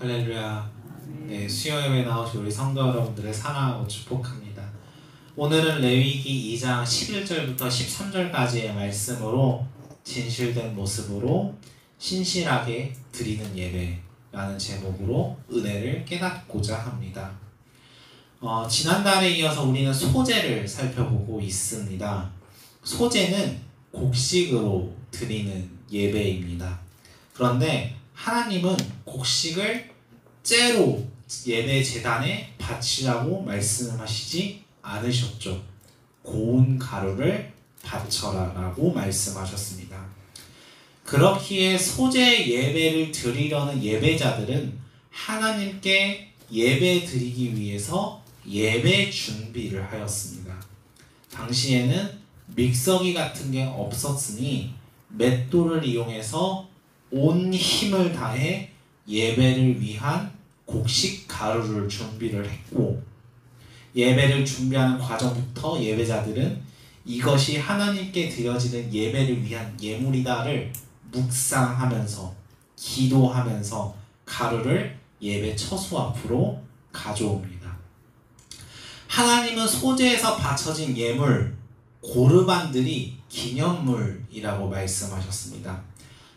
할렐루야. 네, 수요예배 나오신 우리 성도 여러분들을 사랑하고 축복합니다. 오늘은 레위기 2장 11절부터 13절까지의 말씀으로 진실된 모습으로 신실하게 드리는 예배라는 제목으로 은혜를 깨닫고자 합니다. 지난달에 이어서 우리는 소제를 살펴보고 있습니다. 소제는 곡식으로 드리는 예배입니다. 그런데 하나님은 곡식을 째로 예배 제단에 바치라고 말씀하시지 않으셨죠. 고운 가루를 바쳐라 라고 말씀하셨습니다. 그렇기에 소제 예배를 드리려는 예배자들은 하나님께 예배 드리기 위해서 예배 준비를 하였습니다. 당시에는 믹서기 같은 게 없었으니 맷돌을 이용해서 온 힘을 다해 예배를 위한 곡식 가루를 준비를 했고, 예배를 준비하는 과정부터 예배자들은 이것이 하나님께 드려지는 예배를 위한 예물이다를 묵상하면서 기도하면서 가루를 예배 처소 앞으로 가져옵니다. 하나님은 소제에서 바쳐진 예물 고르반들이 기념물이라고 말씀하셨습니다.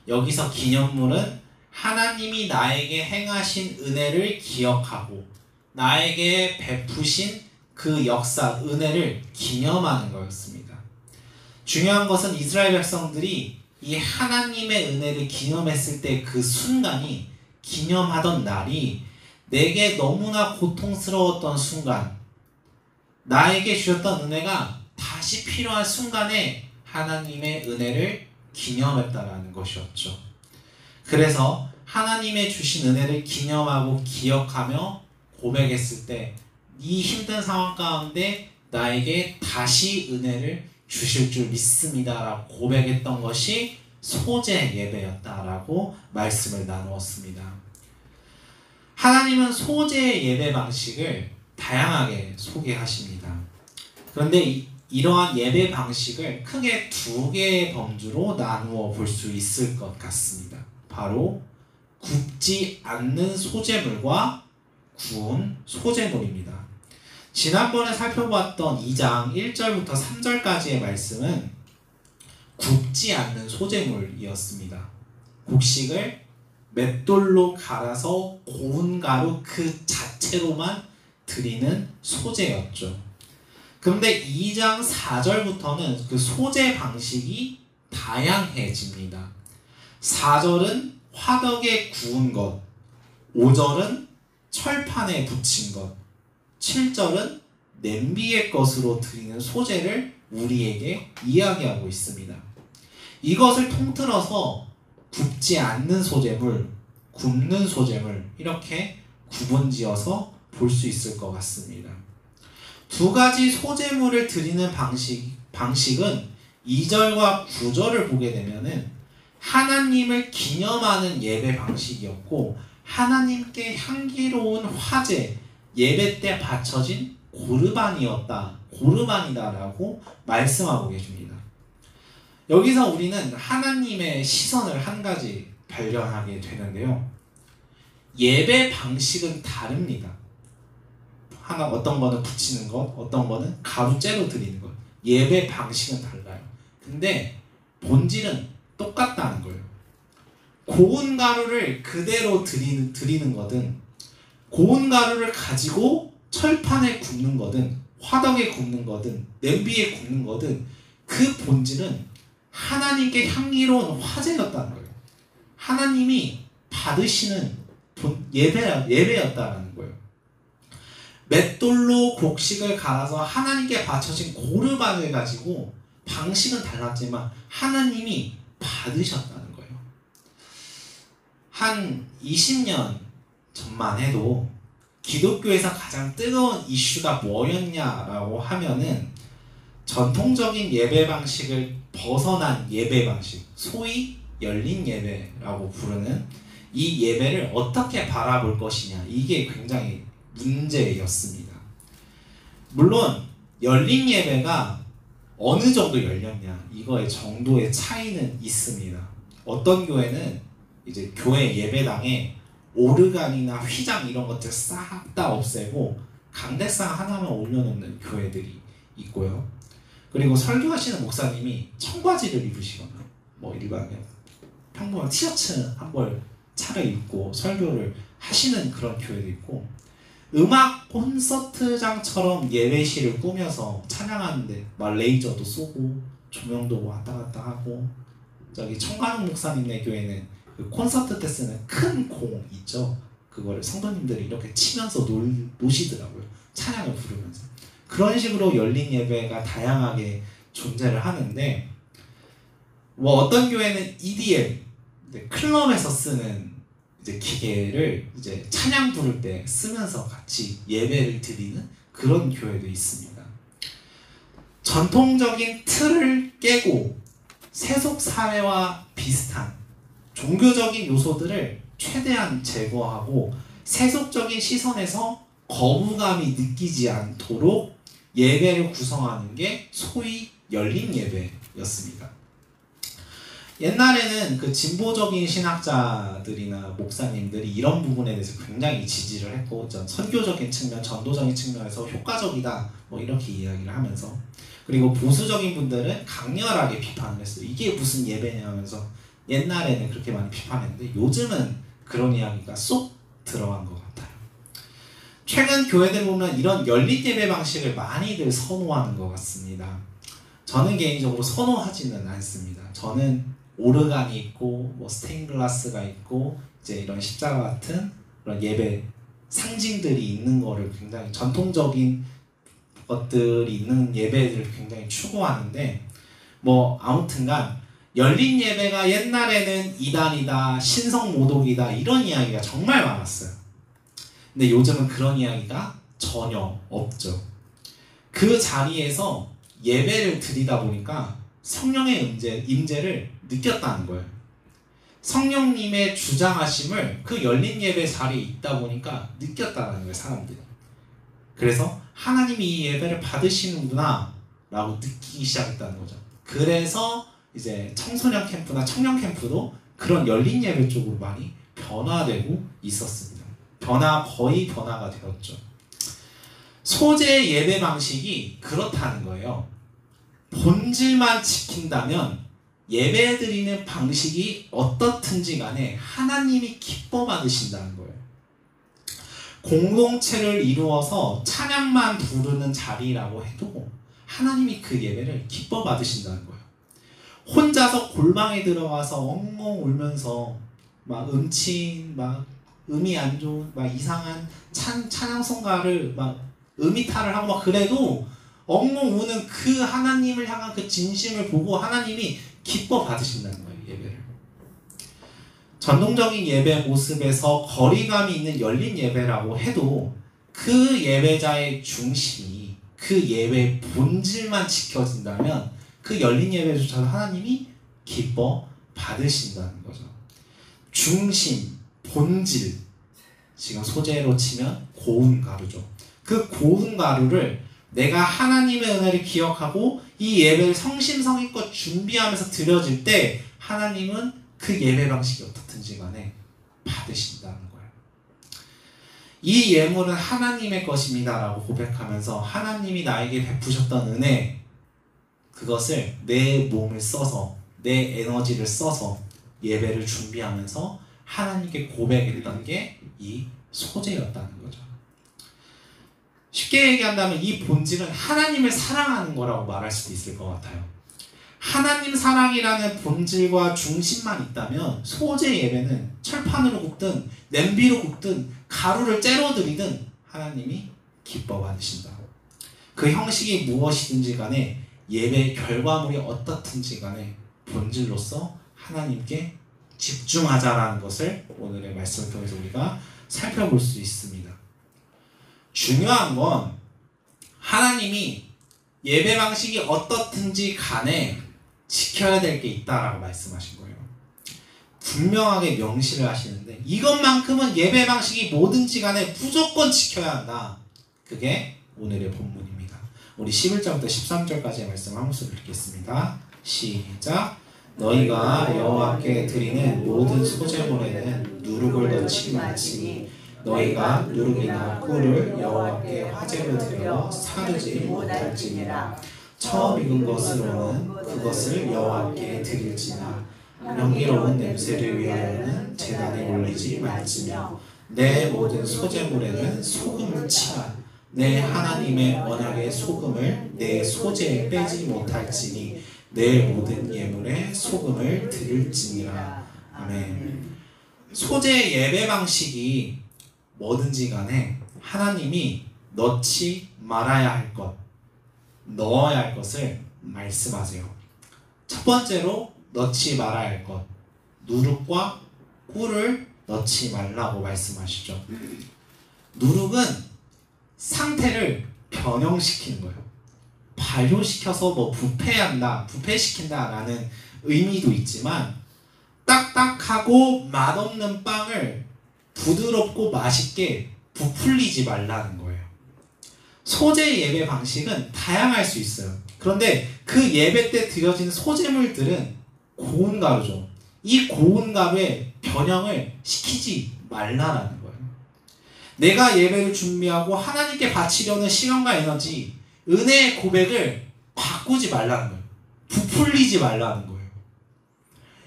여기서 기념물은 하나님이 나에게 행하신 은혜를 기억하고 나에게 베푸신 그 역사, 은혜를 기념하는 거였습니다. 중요한 것은 이스라엘 백성들이 이 하나님의 은혜를 기념했을 때 그 순간이, 기념하던 날이 내게 너무나 고통스러웠던 순간, 나에게 주셨던 은혜가 다시 필요한 순간에 하나님의 은혜를 기념했다라는 것이었죠. 그래서 하나님의 주신 은혜를 기념하고 기억하며 고백했을 때 이 힘든 상황 가운데 나에게 다시 은혜를 주실 줄 믿습니다 라고 고백했던 것이 소제 예배였다라고 말씀을 나누었습니다. 하나님은 소제 예배 방식을 다양하게 소개하십니다. 그런데 이러한 예배 방식을 크게 두 개의 범주로 나누어 볼 수 있을 것 같습니다. 바로 굽지 않는 소제물과 구운 소제물입니다. 지난번에 살펴보았던 2장 1절부터 3절까지의 말씀은 굽지 않는 소제물이었습니다. 곡식을 맷돌로 갈아서 고운 가루 그 자체로만 드리는 소제였죠. 그런데 2장 4절부터는 그 소제 방식이 다양해집니다. 4절은 화덕에 구운 것, 5절은 철판에 붙인 것, 7절은 냄비의 것으로 드리는 소제를 우리에게 이야기하고 있습니다. 이것을 통틀어서 굽지 않는 소제물, 굽는 소제물, 이렇게 구분지어서 볼 수 있을 것 같습니다. 두 가지 소제물을 드리는 방식은 2절과 9절을 보게 되면은 하나님을 기념하는 예배 방식이었고, 하나님께 향기로운 화제, 예배 때 바쳐진 고르반이다라고 말씀하고 계십니다. 여기서 우리는 하나님의 시선을 한 가지 발견하게 되는데요. 예배 방식은 다릅니다. 어떤 거는 붙이는 것, 어떤 거는 가루째로 드리는 것. 예배 방식은 달라요. 근데 본질은 똑같다는 거예요. 고운 가루를 그대로 드리는 거든, 고운 가루를 가지고 철판에 굽는 거든, 화덕에 굽는 거든, 냄비에 굽는 거든, 그 본질은 하나님께 향기로운 화제였다는 거예요. 하나님이 받으시는 예배였다는 거예요. 맷돌로 곡식을 갈아서 하나님께 바쳐진 고르반을 가지고 방식은 달랐지만 하나님이 받으셨다는 거예요. 한 20년 전만 해도 기독교에서 가장 뜨거운 이슈가 뭐였냐라고 하면은 전통적인 예배 방식을 벗어난 예배 방식, 소위 열린 예배라고 부르는 이 예배를 어떻게 바라볼 것이냐, 이게 굉장히 문제였습니다. 물론 열린 예배가 어느 정도 열렸냐, 이거의 정도의 차이는 있습니다. 어떤 교회는 이제 교회 예배당에 오르간이나 휘장 이런 것들 싹 다 없애고 강대상 하나만 올려놓는 교회들이 있고요. 그리고 설교하시는 목사님이 청바지를 입으시거나 뭐 일반에 평범한 티셔츠 한 벌 차려입고 설교를 하시는 그런 교회도 있고, 음악 콘서트장처럼 예배실을 꾸며서 찬양하는데 막 레이저도 쏘고 조명도 왔다 갔다 하고, 저기 청관웅 목사님네 교회는 그 콘서트 때 쓰는 큰 공 있죠. 그거를 성도님들이 이렇게 치면서 노시더라고요. 찬양을 부르면서. 그런 식으로 열린 예배가 다양하게 존재를 하는데, 뭐 어떤 교회는 EDM, 클럽에서 쓰는 이제 기계를 이제 찬양 부를 때 쓰면서 같이 예배를 드리는 그런 교회도 있습니다. 전통적인 틀을 깨고 세속 사회와 비슷한 종교적인 요소들을 최대한 제거하고 세속적인 시선에서 거부감이 느끼지 않도록 예배를 구성하는 게 소위 열린 예배였습니다. 옛날에는 그 진보적인 신학자들이나 목사님들이 이런 부분에 대해서 굉장히 지지를 했고, 선교적인 측면, 전도적인 측면에서 효과적이다 뭐 이렇게 이야기를 하면서, 그리고 보수적인 분들은 강렬하게 비판을 했어요. 이게 무슨 예배냐 하면서 옛날에는 그렇게 많이 비판했는데 요즘은 그런 이야기가 쏙 들어간 것 같아요. 최근 교회들 보면 이런 열린 예배 방식을 많이들 선호하는 것 같습니다. 저는 개인적으로 선호하지는 않습니다. 저는 오르간이 있고 뭐 스테인글라스가 있고 이제 이런 십자가 같은 그런 예배 상징들이 있는 거를 굉장히, 전통적인 것들이 있는 예배들을 굉장히 추구하는데, 뭐 아무튼간 열린 예배가 옛날에는 이단이다, 신성모독이다 이런 이야기가 정말 많았어요. 근데 요즘은 그런 이야기가 전혀 없죠. 그 자리에서 예배를 드리다 보니까 성령의 임재를 느꼈다는 거예요. 성령님의 주장하심을 그 열린 예배 자리에 있다 보니까 느꼈다는 거예요, 사람들이. 그래서 하나님이 이 예배를 받으시는구나 라고 느끼기 시작했다는 거죠. 그래서 이제 청소년 캠프나 청년 캠프도 그런 열린 예배 쪽으로 많이 변화되고 있었습니다. 거의 변화가 되었죠. 소재 예배 방식이 그렇다는 거예요. 본질만 지킨다면 예배 드리는 방식이 어떻든지 간에 하나님이 기뻐 받으신다는 거예요. 공동체를 이루어서 찬양만 부르는 자리라고 해도 하나님이 그 예배를 기뻐 받으신다는 거예요. 혼자서 골방에 들어가서 엉엉 울면서 막 음침, 막 음이 안 좋은, 막 이상한 찬양송가를 막 음이탈을 하고 막 그래도 엉엉 우는 그 하나님을 향한 그 진심을 보고 하나님이 기뻐 받으신다는 거예요, 예배를. 전통적인 예배 모습에서 거리감이 있는 열린 예배라고 해도 그 예배자의 중심이 그 예배의 본질만 지켜진다면 그 열린 예배조차도 하나님이 기뻐 받으신다는 거죠. 중심, 본질, 지금 소재로 치면 고운 가루죠. 그 고운 가루를 내가 하나님의 은혜를 기억하고 이 예배를 성심성의껏 준비하면서 드려질 때 하나님은 그 예배 방식이 어떻든지 간에 받으신다는 거예요. 이 예물은 하나님의 것입니다 라고 고백하면서 하나님이 나에게 베푸셨던 은혜, 그것을 내 몸을 써서, 내 에너지를 써서 예배를 준비하면서 하나님께 고백했던 게 이 소재였다는 거죠. 쉽게 얘기한다면 이 본질은 하나님을 사랑하는 거라고 말할 수도 있을 것 같아요. 하나님 사랑이라는 본질과 중심만 있다면 소재 예배는 철판으로 굽든 냄비로 굽든 가루를 째려 드리든 하나님이 기뻐 받으신다. 그 형식이 무엇이든지 간에 예배의 결과물이 어떻든지 간에 본질로서 하나님께 집중하자라는 것을 오늘의 말씀을 통해서 우리가 살펴볼 수 있습니다. 중요한 건 하나님이 예배 방식이 어떻든지 간에 지켜야 될 게 있다라고 말씀하신 거예요. 분명하게 명시를 하시는데 이것만큼은 예배 방식이 뭐든지 간에 무조건 지켜야 한다. 그게 오늘의 본문입니다. 우리 11절부터 13절까지의 말씀 한 목소리로 읽겠습니다. 시작. 너희가 여호와께 드리는 모든 소제물에는 누룩을 넣지 말지니 너희가 누룩이나 꿀을 여호와께 화제로 드려 사르지 못할지니라. 처음 익은 것으로는 그것을 여호와께 드릴지나 향기로운 냄새를 위하여는 제단에 올리지 말지며 내 모든 소제물에는 소금을 치라. 내 하나님의 언약의 소금을 내 소제에 빼지 못할지니 내 모든 예물에 소금을 드릴지니라. 아멘. 소제 예배 방식이 뭐든지 간에 하나님이 넣지 말아야 할 것, 넣어야 할 것을 말씀하세요. 첫 번째로 넣지 말아야 할 것, 누룩과 꿀을 넣지 말라고 말씀하시죠. 누룩은 상태를 변형시키는 거예요. 발효시켜서 뭐 부패한다, 부패시킨다 라는 의미도 있지만 딱딱하고 맛없는 빵을 부드럽고 맛있게 부풀리지 말라는 거예요. 소제 예배 방식은 다양할 수 있어요. 그런데 그 예배 때 드려진 소제물들은 고운 가루죠. 이 고운 가루의 변형을 시키지 말라라는 거예요. 내가 예배를 준비하고 하나님께 바치려는 시간과 에너지, 은혜의 고백을 바꾸지 말라는 거예요. 부풀리지 말라는 거예요.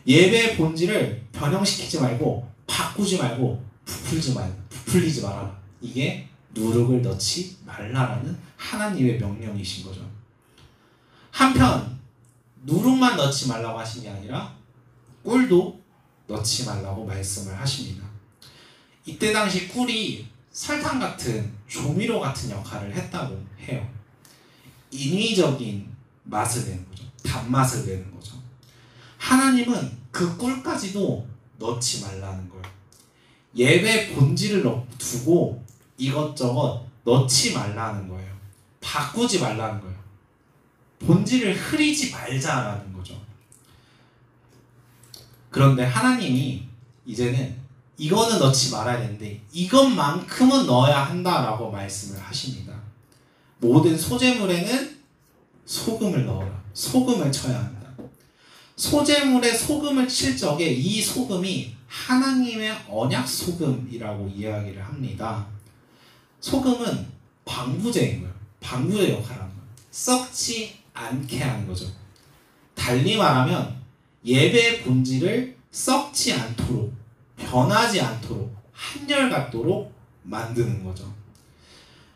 예배의 본질을 변형시키지 말고 바꾸지 말고 부풀리지 말아라. 이게 누룩을 넣지 말라라는 하나님의 명령이신 거죠. 한편 누룩만 넣지 말라고 하신 게 아니라 꿀도 넣지 말라고 말씀을 하십니다. 이때 당시 꿀이 설탕 같은 조미료 같은 역할을 했다고 해요. 인위적인 맛을 내는 거죠. 단맛을 내는 거죠. 하나님은 그 꿀까지도 넣지 말라는 거예요. 예배 본질을 두고 이것저것 넣지 말라는 거예요. 바꾸지 말라는 거예요. 본질을 흐리지 말자라는 거죠. 그런데 하나님이 이제는 이거는 넣지 말아야 되는데 이것만큼은 넣어야 한다라고 말씀을 하십니다. 모든 소제물에는 소금을 넣어라. 소금을 쳐야 한다. 소제물에 소금을 칠 적에 이 소금이 하나님의 언약 소금이라고 이야기를 합니다. 소금은 방부제인 거예요. 방부제 역할을 하는 거예요. 썩지 않게 하는 거죠. 달리 말하면 예배의 본질을 썩지 않도록, 변하지 않도록, 한결같도록 만드는 거죠.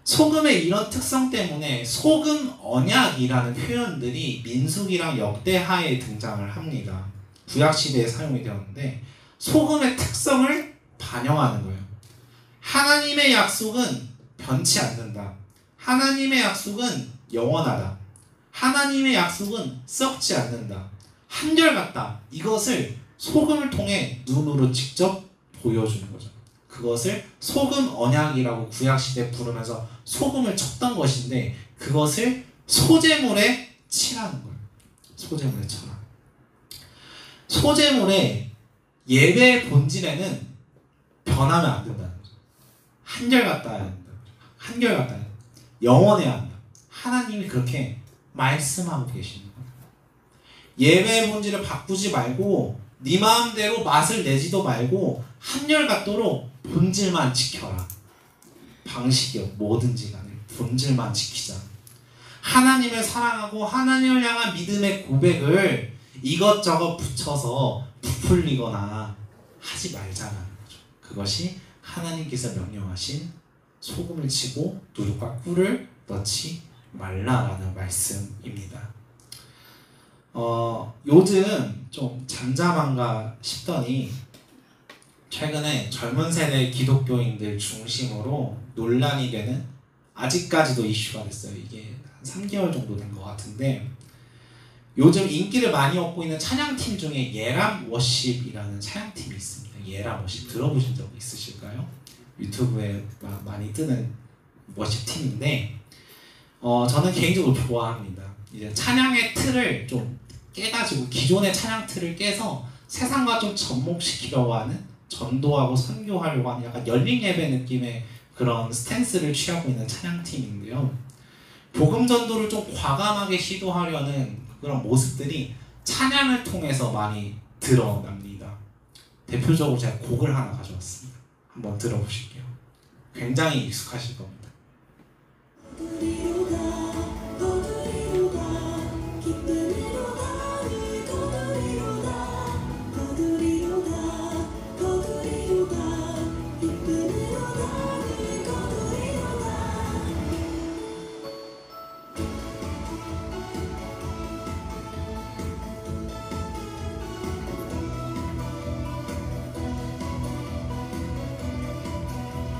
소금의 이런 특성 때문에 소금 언약이라는 표현들이 민수기랑 역대하에 등장을 합니다. 구약시대에 사용이 되었는데 소금의 특성을 반영하는 거예요. 하나님의 약속은 변치 않는다. 하나님의 약속은 영원하다. 하나님의 약속은 썩지 않는다. 한결같다. 이것을 소금을 통해 눈으로 직접 보여주는 거죠. 그것을 소금 언약이라고 구약시대 부르면서 소금을 쳤던 것인데 그것을 소제물에 칠하는 거예요. 소제물에 쳐라. 소제물의 예배의 본질에는 변하면 안 된다는 거죠. 한결같아야 한다. 한결같아야 한다. 영원해야 한다. 하나님이 그렇게 말씀하고 계십니다. 예배의 본질을 바꾸지 말고 네 마음대로 맛을 내지도 말고 한결같도록 본질만 지켜라. 방식이요 뭐든지 간에 본질만 지키자. 하나님을 사랑하고 하나님을 향한 믿음의 고백을 이것저것 붙여서 부풀리거나 하지 말자는 거죠. 그것이 하나님께서 명령하신 소금을 치고 누룩과 꿀을 넣지 말라라는 말씀입니다. 요즘 좀 잠잠한가 싶더니 최근에 젊은 세대 기독교인들 중심으로 논란이 되는, 아직까지도 이슈가 됐어요. 이게 한 3개월 정도 된 것 같은데, 요즘 인기를 많이 얻고 있는 찬양팀 중에 예람 워십이라는 찬양팀이 있습니다. 예람 워십 들어보신 적 있으실까요? 유튜브에 많이 뜨는 워십팀인데 저는 개인적으로 좋아합니다. 이제 찬양의 틀을 좀 깨가지고 기존의 찬양 틀을 깨서 세상과 좀 접목시키려고 하는, 전도하고 선교하려고 하는 약간 열린 예배 느낌의 그런 스탠스를 취하고 있는 찬양팀인데요. 복음 전도를 좀 과감하게 시도하려는 그런 모습들이 찬양을 통해서 많이 드러납니다. 대표적으로 제가 곡을 하나 가져왔습니다. 한번 들어보실게요. 굉장히 익숙하실 겁니다.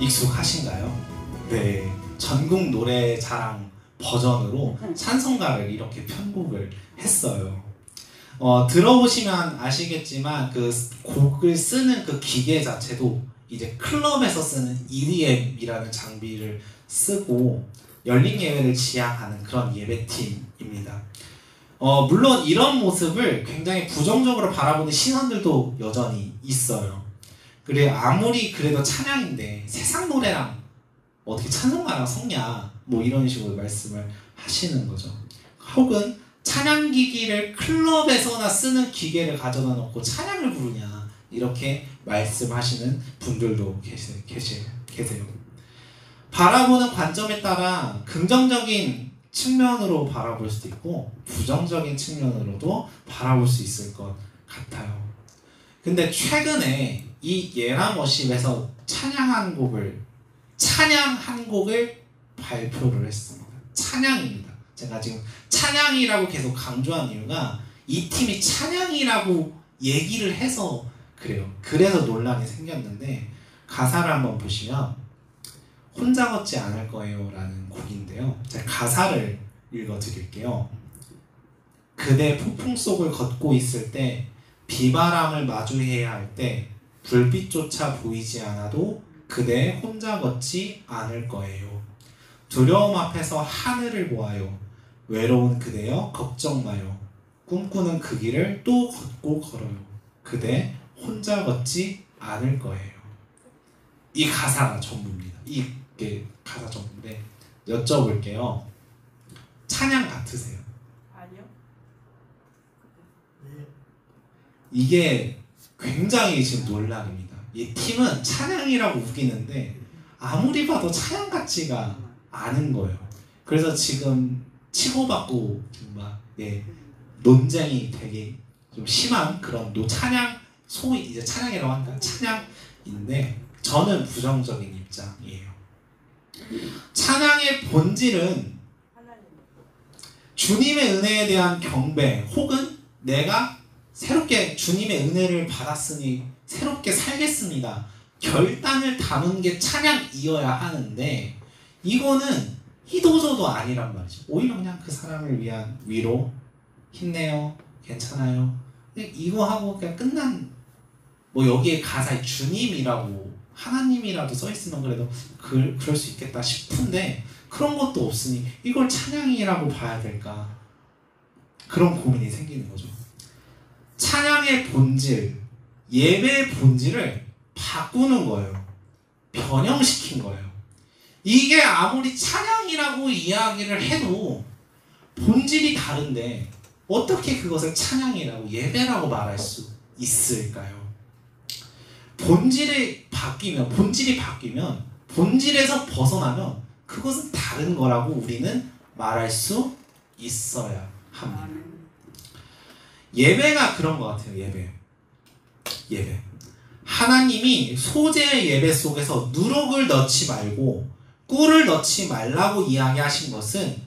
익숙하신가요? 네, 전국 노래자랑 버전으로 찬송가를 이렇게 편곡을 했어요. 들어보시면 아시겠지만 그 곡을 쓰는 그 기계 자체도 이제 클럽에서 쓰는 EDM이라는 장비를 쓰고 열린 예배를 지향하는 그런 예배팀입니다. 물론 이런 모습을 굉장히 부정적으로 바라보는 시선들도 여전히 있어요. 그래 아무리 그래도 찬양인데 세상 노래랑 어떻게 찬송가랑 섞냐 뭐 이런 식으로 말씀을 하시는 거죠. 혹은 찬양기기를 클럽에서나 쓰는 기계를 가져다 놓고 찬양을 부르냐 이렇게 말씀하시는 분들도 계세요. 바라보는 관점에 따라 긍정적인 측면으로 바라볼 수도 있고 부정적인 측면으로도 바라볼 수 있을 것 같아요. 근데 최근에 이 예람워십에서 찬양 한 곡을 발표를 했습니다. 찬양입니다. 제가 지금 찬양이라고 계속 강조한 이유가 이 팀이 찬양이라고 얘기를 해서 그래요. 그래서 논란이 생겼는데 가사를 한번 보시면 혼자 걷지 않을 거예요 라는 곡인데요. 제가 가사를 읽어드릴게요. 그대 폭풍 속을 걷고 있을 때 비바람을 마주해야 할 때 불빛조차 보이지 않아도 그대 혼자 걷지 않을 거예요. 두려움 앞에서 하늘을 보아요. 외로운 그대여 걱정 마요. 꿈꾸는 그 길을 또 걷고 걸어요. 그대 혼자 걷지 않을 거예요. 이 가사가 전부입니다. 이게 가사 전부인데 여쭤볼게요. 찬양 같으세요? 아니요. 이게 굉장히 지금 논란입니다. 이 팀은 찬양이라고 우기는데 아무리 봐도 찬양 같지가 않은 거예요. 그래서 지금 치고받고 막 논쟁이 되게 좀 심한 그런 찬양, 소위 이제 찬양이라고 한다. 찬양인데 저는 부정적인 입장이에요. 찬양의 본질은 주님의 은혜에 대한 경배 혹은 내가 새롭게 주님의 은혜를 받았으니 새롭게 살겠습니다. 결단을 담은 게 찬양이어야 하는데 이거는 희도저도 아니란 말이죠. 오히려 그냥 그 사람을 위한 위로, 힘내요, 괜찮아요. 이거 하고 그냥 끝난 뭐 여기에 가사에 주님이라고 하나님이라도 써있으면 그래도 그럴 수 있겠다 싶은데 그런 것도 없으니 이걸 찬양이라고 봐야 될까 그런 고민이 생기는 거죠. 찬양의 본질, 예배의 본질을 바꾸는 거예요. 변형시킨 거예요. 이게 아무리 찬양이라고 이야기를 해도 본질이 다른데 어떻게 그것을 찬양이라고 예배라고 말할 수 있을까요? 본질이 바뀌면 본질에서 벗어나면 그것은 다른 거라고 우리는 말할 수 있어야 합니다. 예배가 그런 것 같아요. 예배. 하나님이 소재의 예배 속에서 누룩을 넣지 말고 꿀을 넣지 말라고 이야기하신 것은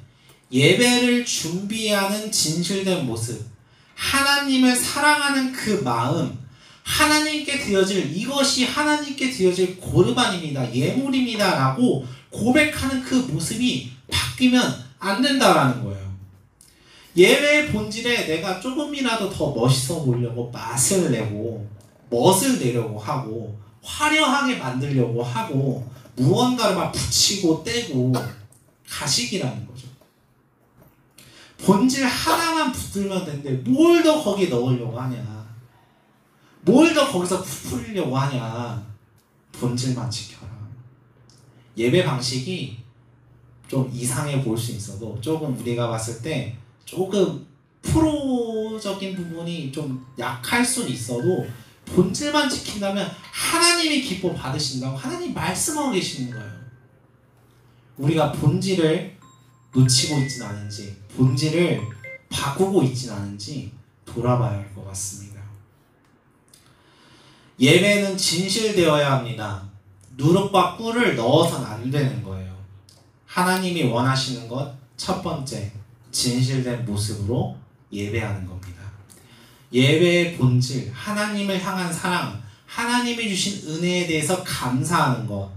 예배를 준비하는 진실된 모습, 하나님을 사랑하는 그 마음, 하나님께 드려질 이것이 하나님께 드려질 고르반입니다. 예물입니다. 라고 고백하는 그 모습이 바뀌면 안 된다라는 거예요. 예배의 본질에 내가 조금이라도 더 멋있어 보이려고 맛을 내고 멋을 내려고 하고 화려하게 만들려고 하고 무언가를 막 붙이고 떼고 가식이라는 거죠. 본질 하나만 붙들면 되는데 뭘 더 거기에 넣으려고 하냐, 뭘 더 거기서 부풀리려고 하냐. 본질만 지켜라. 예배 방식이 좀 이상해 보일 수 있어도 조금 우리가 봤을 때 조금 프로적인 부분이 좀 약할 수는 있어도 본질만 지킨다면 하나님이 기뻐 받으신다고 하나님 말씀하고 계시는 거예요. 우리가 본질을 놓치고 있진 않은지, 본질을 바꾸고 있진 않은지 돌아봐야 할 것 같습니다. 예배는 진실되어야 합니다. 누룩과 꿀을 넣어서는 안 되는 거예요. 하나님이 원하시는 것 첫 번째, 진실된 모습으로 예배하는 겁니다. 예배의 본질, 하나님을 향한 사랑, 하나님이 주신 은혜에 대해서 감사하는 것,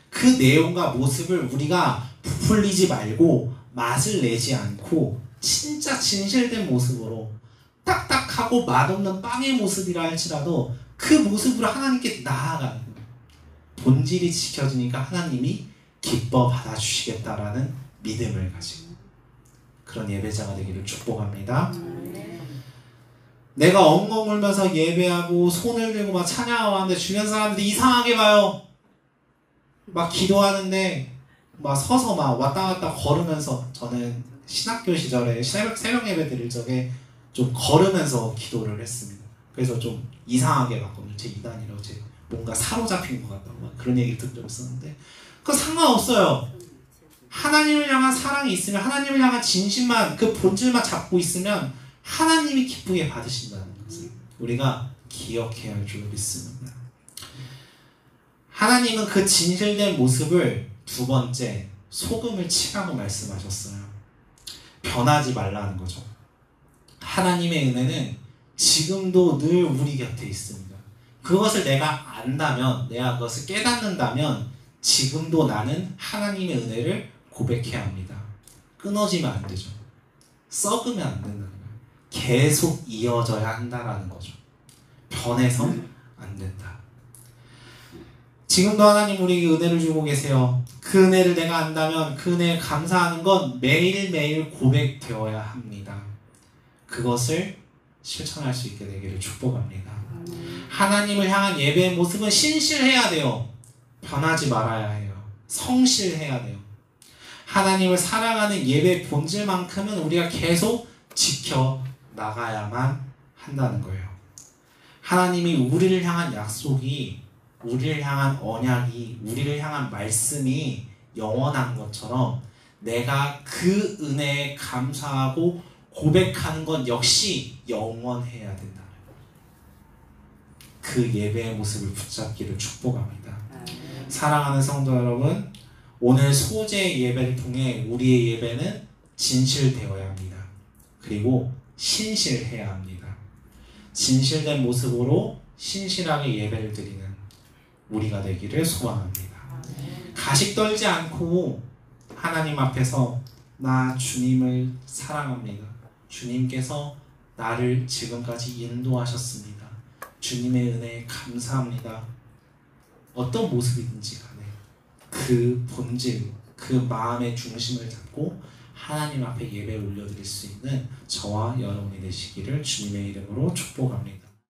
그 내용과 모습을 우리가 부풀리지 말고 맛을 내지 않고 진짜 진실된 모습으로, 딱딱하고 맛없는 빵의 모습이라 할지라도 그 모습으로 하나님께 나아가는 거예요. 본질이 지켜지니까 하나님이 기뻐 받아주시겠다라는 믿음을 가지고 그런 예배자가 되기를 축복합니다. 내가 엉엉 울면서 예배하고 손을 들고 막 찬양하고 하는데 주변 사람들이 이상하게 봐요. 막 기도하는데 막 서서 막 왔다 갔다 걸으면서, 저는 신학교 시절에 새벽 예배 드릴 적에 좀 걸으면서 기도를 했습니다. 그래서 좀 이상하게 봤거든요. 제 이단이라고, 제 뭔가 사로잡힌 것 같다고 막 그런 얘기를 듣고 있었는데, 그거 상관없어요. 하나님을 향한 사랑이 있으면, 하나님을 향한 진심만, 그 본질만 잡고 있으면 하나님이 기쁘게 받으신다는 것을 우리가 기억해야 할 줄 믿습니다. 하나님은 그 진실된 모습을 두 번째, 소금을 치라고 말씀하셨어요. 변하지 말라는 거죠. 하나님의 은혜는 지금도 늘 우리 곁에 있습니다. 그것을 내가 안다면, 내가 그것을 깨닫는다면 지금도 나는 하나님의 은혜를 고백해야 합니다. 끊어지면 안 되죠. 썩으면 안 된다는 거예요. 계속 이어져야 한다라는 거죠. 변해서는 안 된다. 지금도 하나님 우리에게 은혜를 주고 계세요. 그 은혜를 내가 안다면 그 은혜에 감사하는 건 매일매일 고백되어야 합니다. 그것을 실천할 수 있게 되기를 축복합니다. 하나님을 향한 예배의 모습은 신실해야 돼요. 변하지 말아야 해요. 성실해야 돼요. 하나님을 사랑하는 예배의 본질만큼은 우리가 계속 지켜나가야만 한다는 거예요. 하나님이 우리를 향한 약속이, 우리를 향한 언약이, 우리를 향한 말씀이 영원한 것처럼 내가 그 은혜에 감사하고 고백하는 것 역시 영원해야 된다. 그 예배의 모습을 붙잡기를 축복합니다. 사랑하는 성도 여러분, 오늘 소재의 예배를 통해 우리의 예배는 진실되어야 합니다. 그리고 신실해야 합니다. 진실된 모습으로 신실하게 예배를 드리는 우리가 되기를 소망합니다. 가식 떨지 않고 하나님 앞에서 나 주님을 사랑합니다. 주님께서 나를 지금까지 인도하셨습니다. 주님의 은혜에 감사합니다. 어떤 모습이든지 간에 그 본질, 그 마음의 중심을 잡고 하나님 앞에 예배를 올려드릴 수 있는 저와 여러분이 되시기를 주님의 이름으로 축복합니다.